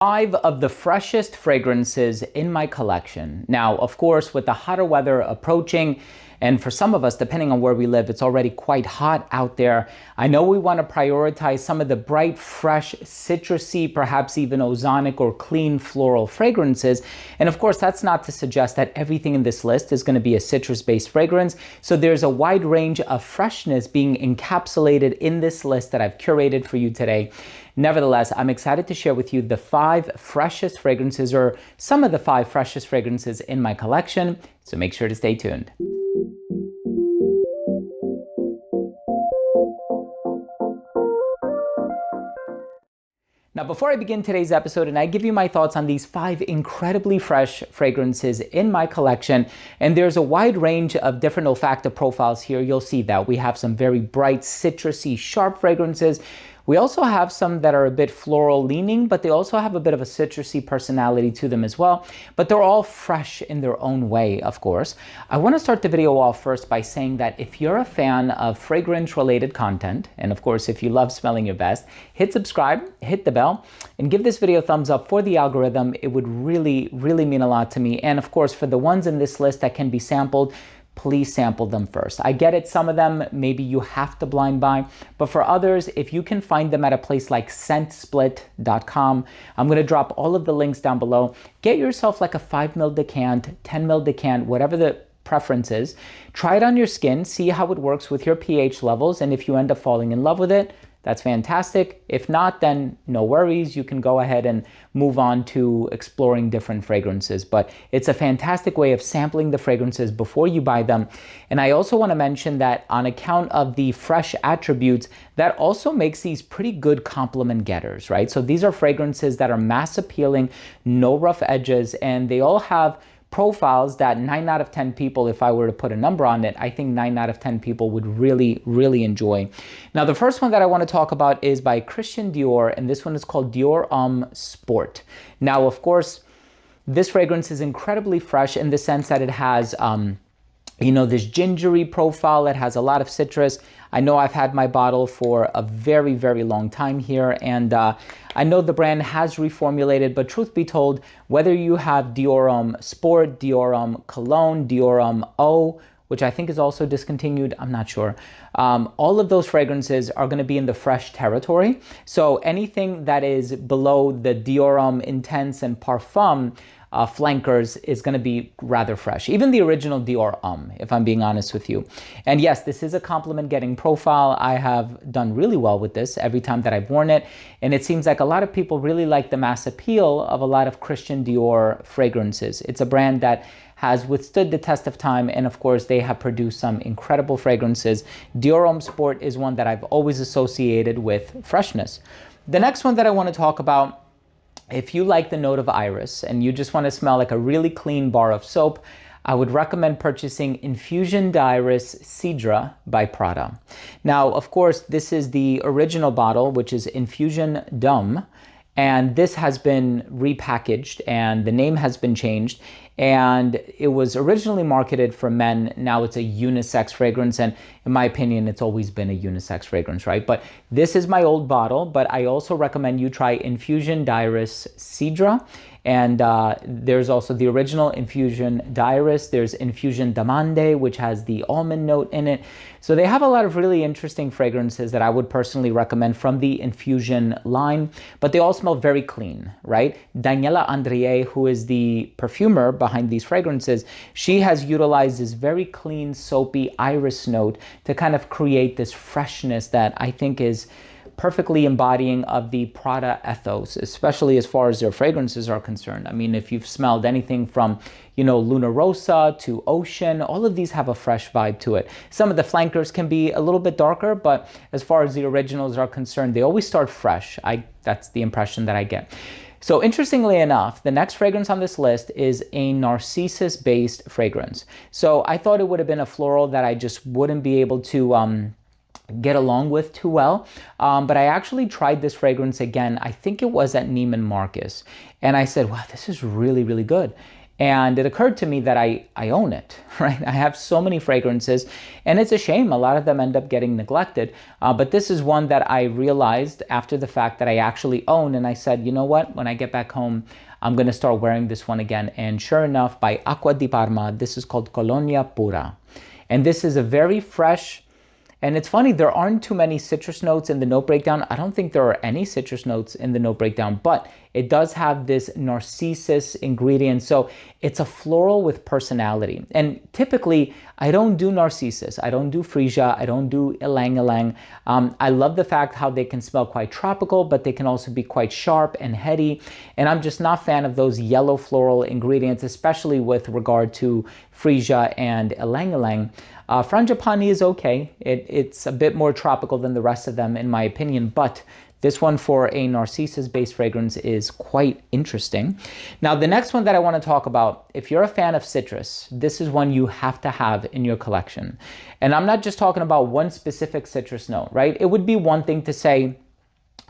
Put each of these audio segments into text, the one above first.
5 of the freshest fragrances in my collection. Now, of course, with the hotter weather approaching, and for some of us, depending on where we live, it's already quite hot out there. I know we want to prioritize some of the bright, fresh, citrusy, perhaps even ozonic or clean floral fragrances. And of course, that's not to suggest that everything in this list is going to be a citrus-based fragrance. So there's a wide range of freshness being encapsulated in this list that I've curated for you today. Nevertheless, I'm excited to share with you the 5 freshest fragrances, or some of the 5 freshest fragrances in my collection. So make sure to stay tuned. Now, before I begin today's episode and I give you my thoughts on these 5 incredibly fresh fragrances in my collection, and there's a wide range of different olfactive profiles here, you'll see that we have some very bright, citrusy, sharp fragrances. We also have some that are a bit floral leaning, but they also have a bit of a citrusy personality to them as well. But they're all fresh in their own way, of course. I want to start the video off first by saying that if you're a fan of fragrance-related content, and of course, if you love smelling your best, hit subscribe, hit the bell, and give this video a thumbs up for the algorithm. It would really, really mean a lot to me. And of course, for the ones in this list that can be sampled, please sample them first. I get it, some of them maybe you have to blind buy, but for others, if you can find them at a place like scentsplit.com, I'm going to drop all of the links down below. Get yourself like a 5 ml decant, 10 ml decant, whatever the preference is. Try it on your skin, see how it works with your pH levels, and if you end up falling in love with it, that's fantastic. If not, then no worries. You can go ahead and move on to exploring different fragrances. But it's a fantastic way of sampling the fragrances before you buy them. And I also want to mention that on account of the fresh attributes, that also makes these pretty good compliment getters, right? So these are fragrances that are mass appealing, no rough edges, and they all have profiles that 9 out of 10 people, if I were to put a number on it, I think 9 out of 10 people would really, really enjoy. Now, the first one that I want to talk about is by Christian Dior, and this one is called Dior Sport. Now, of course, this fragrance is incredibly fresh in the sense that it has this gingery profile. It has a lot of citrus. I know I've had my bottle for a very, very long time here, and I know the brand has reformulated, but truth be told, whether you have Dior Sport, Dior Cologne, Dior O, which I think is also discontinued, I'm not sure. All of those fragrances are gonna be in the fresh territory. So anything that is below the Dior Intense and Parfum flankers is going to be rather fresh. Even the original Dior if I'm being honest with you. And yes, this is a compliment getting profile. I have done really well with this every time that I've worn it. And it seems like a lot of people really like the mass appeal of a lot of Christian Dior fragrances. It's a brand that has withstood the test of time, and of course they have produced some incredible fragrances. Dior Sport is one that I've always associated with freshness. The next one that I want to talk about, if you like the note of iris and you just want to smell like a really clean bar of soap, I would recommend purchasing Infusion d'Iris Cidre by Prada. Now, of course, this is the original bottle, which is Infusion d'Homme, and this has been repackaged and the name has been changed. And it was originally marketed for men. Now it's a unisex fragrance. And in my opinion, it's always been a unisex fragrance, right? But this is my old bottle, but I also recommend you try Infusion d'Iris Cidre. And there's also the original Infusion d'Iris. There's Infusion d'Amande, which has the almond note in it. So they have a lot of really interesting fragrances that I would personally recommend from the Infusion line, but they all smell very clean, right? Daniela Andrié, who is the perfumer behind these fragrances, she has utilized this very clean, soapy iris note to kind of create this freshness that I think is perfectly embodying of the Prada ethos, especially as far as their fragrances are concerned. I mean, if you've smelled anything from, Luna Rosa to Ocean, all of these have a fresh vibe to it. Some of the flankers can be a little bit darker, but as far as the originals are concerned, they always start fresh. That's the impression that I get. So interestingly enough, the next fragrance on this list is a Narcissus-based fragrance. So I thought it would have been a floral that I just wouldn't be able to get along with too well. But I actually tried this fragrance again. I think it was at Neiman Marcus. And I said, wow, this is really, really good. And it occurred to me that I own it, right? I have so many fragrances, and it's a shame. A lot of them end up getting neglected. But this is one that I realized after the fact that I actually own. And I said, you know what? When I get back home, I'm going to start wearing this one again. And sure enough, by Aqua Dearma, this is called Colonia Pura. And this is a very fresh, and it's funny, there aren't too many citrus notes in the note breakdown. I don't think there are any citrus notes in the note breakdown, but it does have this narcissus ingredient. So it's a floral with personality. And typically, I don't do narcissus. I don't do freesia. I don't do ylang ylang. I love the fact how they can smell quite tropical, but they can also be quite sharp and heady. And I'm just not a fan of those yellow floral ingredients, especially with regard to freesia and ylang ylang. Frangipani is okay. It's a bit more tropical than the rest of them, in my opinion, but this one for a narcissus-based fragrance is quite interesting. Now, the next one that I want to talk about, if you're a fan of citrus, this is one you have to have in your collection. And I'm not just talking about one specific citrus note, right? It would be one thing to say,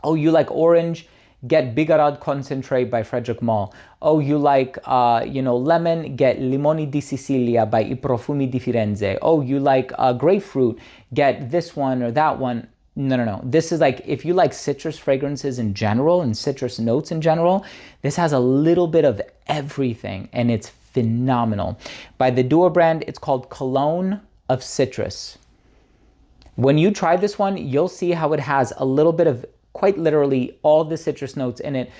oh, you like orange? Get Bigarad Concentrate by Frederic Malle. Oh, you like, lemon? Get Limoni di Sicilia by I Profumi di Firenze. Oh, you like grapefruit? Get this one or that one. No. This is like, if you like citrus fragrances in general and citrus notes in general, this has a little bit of everything and it's phenomenal. By the Dior brand, it's called Cologne of Citrus. When you try this one, you'll see how it has a little bit of quite literally all the citrus notes in it.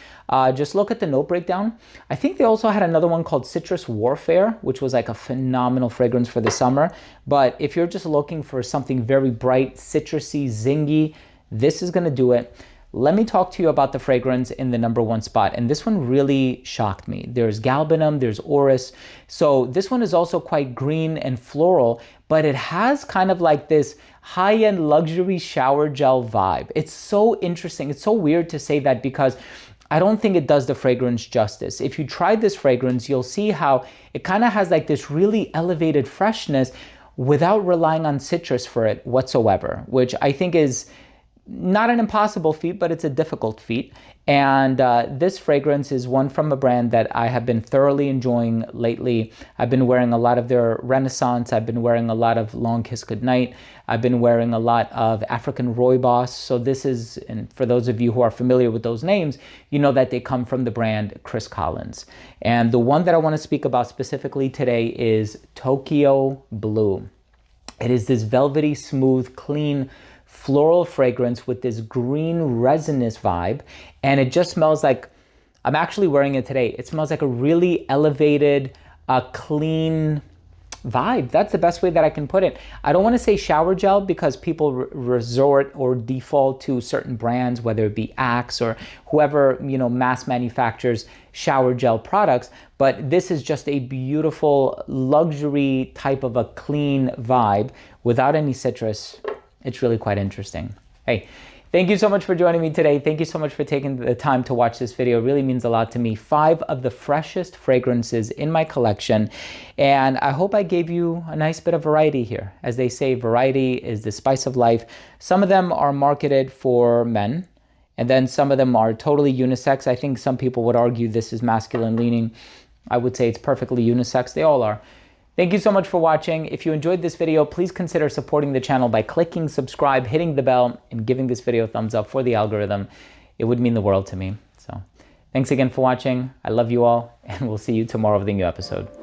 Just look at the note breakdown. I think they also had another one called Citrus Warfare, which was like a phenomenal fragrance for the summer. But if you're just looking for something very bright, citrusy, zingy, this is gonna do it. Let me talk to you about the fragrance in the #1 spot. And this one really shocked me. There's galbanum, there's orris. So this one is also quite green and floral, but it has kind of like this high-end luxury shower gel vibe. It's so interesting. It's so weird to say that because I don't think it does the fragrance justice. If you try this fragrance, you'll see how it kind of has like this really elevated freshness without relying on citrus for it whatsoever, which I think is not an impossible feat, but it's a difficult feat. And this fragrance is one from a brand that I have been thoroughly enjoying lately. I've been wearing a lot of their Renaissance. I've been wearing a lot of Long Kiss Goodnight. I've been wearing a lot of African Rooibos. So this is, and for those of you who are familiar with those names, you know that they come from the brand Chris Collins. And the one that I want to speak about specifically today is Tokyo Blue. It is this velvety, smooth, clean, floral fragrance with this green resinous vibe, and it just smells like, I'm actually wearing it today. It smells like a really elevated, clean vibe. That's the best way that I can put it. I don't want to say shower gel because people resort or default to certain brands, whether it be Axe or whoever, mass manufactures shower gel products, but this is just a beautiful luxury type of a clean vibe without any citrus. It's really quite interesting. Hey, thank you so much for joining me today. Thank you so much for taking the time to watch this video. It really means a lot to me. 5 of the freshest fragrances in my collection. And I hope I gave you a nice bit of variety here. As they say, variety is the spice of life. Some of them are marketed for men, and then some of them are totally unisex. I think some people would argue this is masculine leaning. I would say it's perfectly unisex. They all are. Thank you so much for watching. If you enjoyed this video, please consider supporting the channel by clicking subscribe, hitting the bell, and giving this video a thumbs up for the algorithm. It would mean the world to me. So thanks again for watching. I love you all, and we'll see you tomorrow with a new episode.